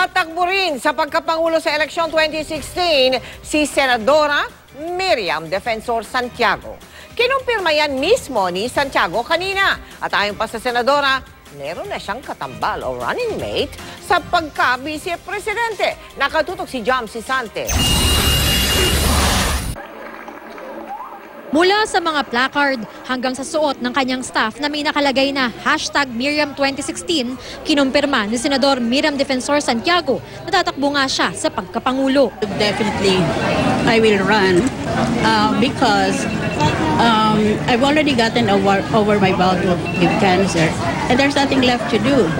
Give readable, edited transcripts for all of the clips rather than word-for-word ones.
Tatakbo rin sa pagkapangulo sa eleksyon 2016 si Senadora Miriam Defensor Santiago. Kinumpirma yan mismo ni Santiago kanina. At ayon pa sa Senadora, meron na siyang katambal o running mate sa pagka-vice-presidente. Nakatutok si Jam Sisante. Mula sa mga placard hanggang sa suot ng kanyang staff na may nakalagay na #Miriam2016, kinumpirma ni Senador Miriam Defensor Santiago na tatakbo nga siya sa pagkapangulo. Definitely, I will run because I've already gotten over my bout with cancer and there's nothing left to do.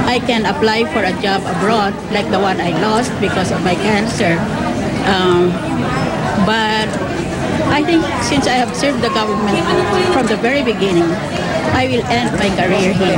I can apply for a job abroad like the one I lost because of my cancer. But I think since I have served the government from the very beginning, I will end my career here.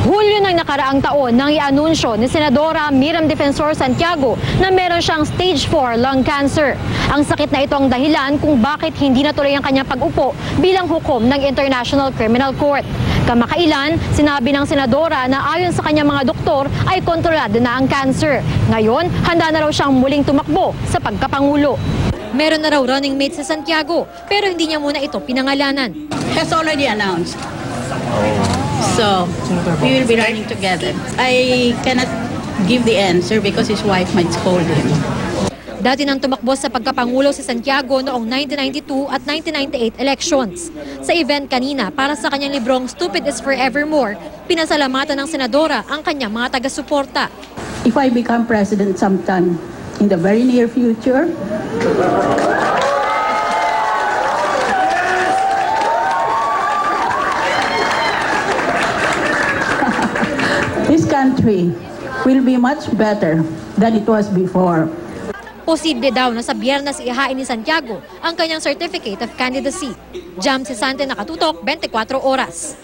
Hulyo ng nakaraang taon nang i-anunsyo ni Senadora Miriam Defensor Santiago na meron siyang stage 4 lung cancer. Ang sakit na ito ang dahilan kung bakit hindi natuloy ang kanyang pag-upo bilang hukom ng International Criminal Court. Kamakailan, sinabi ng Senadora na ayon sa kanyang mga doktor ay kontrolado na ang cancer. Ngayon, handa na raw siyang muling tumakbo sa pagkapangulo. Meron na raw running mate sa Santiago pero hindi niya muna ito pinangalanan. Has already announced. So, we will be running together. I cannot give the answer because his wife might scold him. Dati nang tumakbo sa pagkapangulo si Santiago noong 1992 at 1998 elections. Sa event kanina para sa kanyang librong Stupid is Forevermore, pinasalamatan ng Senadora ang kanyang mga taga-suporta. If I become president sometime in the very near future, this country will be much better than it was before. Posible daw na sa Biyernes ihain ni Santiago ang kanyang Certificate of Candidacy. Jam Sisante, nakatutok, 24 oras.